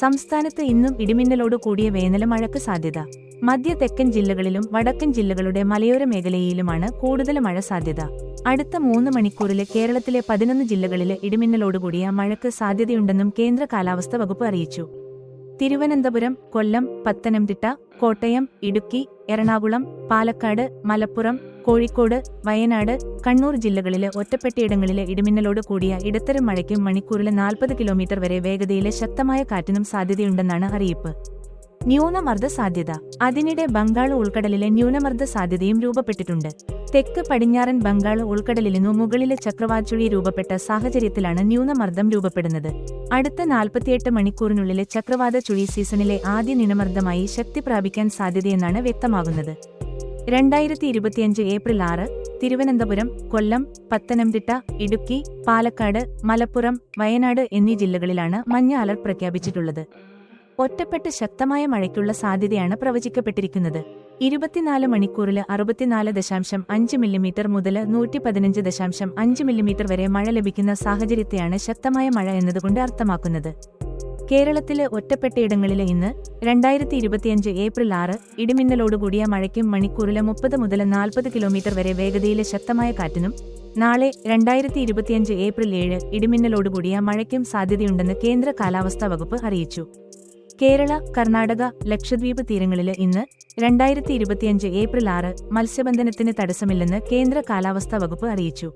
സംസ്ഥാനത്ത് ഇന്നും ഇടിമിന്നലോട് കൂടിയ വേനൽ മഴയ്ക്ക് സാധ്യത. മധ്യ തെക്കൻ ജില്ലകളിലും വടക്കൻ ജില്ലകളുടെ മലയോര മേഖലയിലുമാണ് കൂടുതൽ മഴ സാധ്യത. അടുത്ത 3 മണിക്കൂറില് കേരളത്തിലെ 11 ജില്ലകളില് ഇടിമിന്നലോടുകൂടിയ മഴയ്ക്ക് സാധ്യതയുണ്ടെന്നും കേന്ദ്ര കാലാവസ്ഥാ വകുപ്പ് അറിയിച്ചു. തിരുവനന്തപുരം, കൊല്ലം, പത്തനംതിട്ട, കോട്ടയം, ഇടുക്കി, എറണാകുളം, പാലക്കാട്, മലപ്പുറം, കോഴിക്കോട്, വയനാട്, കണ്ണൂർ ജില്ലകളിലെ ഒറ്റപ്പെട്ടയിടങ്ങളിലെ ഇടിമിന്നലോട് കൂടിയ ഇടത്തരം മഴയ്ക്കും മണിക്കൂറിൽ 40 കിലോമീറ്റർ വരെ വേഗതയിലെ ശക്തമായ കാറ്റിനും സാധ്യതയുണ്ടെന്നാണ് അറിയിപ്പ്. ന്യൂനമർദ്ദ സാധ്യത. അതിനിടെ ബംഗാൾ ഉൾക്കടലിലെ ന്യൂനമർദ്ദ സാധ്യതയും രൂപപ്പെട്ടിട്ടുണ്ട്. തെക്ക് പടിഞ്ഞാറൻ ബംഗാൾ ഉൾക്കടലിനു മുകളിലെ ചക്രവാതചുഴി രൂപപ്പെട്ട സാഹചര്യത്തിലാണ് ന്യൂനമർദ്ദം രൂപപ്പെടുന്നത്. അടുത്ത 48 മണിക്കൂറിനുള്ളിലെ ചക്രവാത ചുഴി സീസണിലെ ആദ്യ ന്യൂനമർദ്ദമായി ശക്തി പ്രാപിക്കാൻ സാധ്യതയെന്നാണ് വ്യക്തമാകുന്നത്. 2025 ഏപ്രിൽ 6 തിരുവനന്തപുരം, കൊല്ലം, പത്തനംതിട്ട, ഇടുക്കി, പാലക്കാട്, മലപ്പുറം, വയനാട് എന്നീ ജില്ലകളിലാണ് മഞ്ഞ അലർട്ട് പ്രഖ്യാപിച്ചിട്ടുള്ളത്. ഒറ്റപ്പെട്ട് ശക്തമായ മഴയ്ക്കുള്ള സാധ്യതയാണ് പ്രവചിക്കപ്പെട്ടിരിക്കുന്നത്. 24 മണിക്കൂറിൽ 64.5 മില്ലിമീറ്റർ മുതൽ 115.5 മില്ലിമീറ്റർ വരെ മഴ ലഭിക്കുന്ന സാഹചര്യത്തെയാണ് ശക്തമായ മഴ എന്നതുകൊണ്ട് അർത്ഥമാക്കുന്നത്. കേരളത്തിലെ ഒറ്റപ്പെട്ടയിടങ്ങളിൽ ഇന്ന് 2025 ഏപ്രിൽ 6 ഇടിമിന്നലോടുകൂടിയ മഴയ്ക്കും മണിക്കൂറിൽ 30 മുതൽ 40 കിലോമീറ്റർ വരെ വേഗതയിലെ ശക്തമായ കാറ്റിനും നാളെ 2025 ഏപ്രിൽ 7 ഇടിമിന്നലോടുകൂടിയ മഴയ്ക്കും സാധ്യതയുണ്ടെന്ന് കേന്ദ്ര കാലാവസ്ഥാ വകുപ്പ് അറിയിച്ചു. കേരള, കർണാടക, ലക്ഷദ്വീപ് തീരങ്ങളിൽ ഇന്ന് 2025 ഏപ്രിൽ 6 മത്സ്യബന്ധനത്തിന് തടസ്സമില്ലെന്ന് കേന്ദ്ര കാലാവസ്ഥാ വകുപ്പ് അറിയിച്ചു.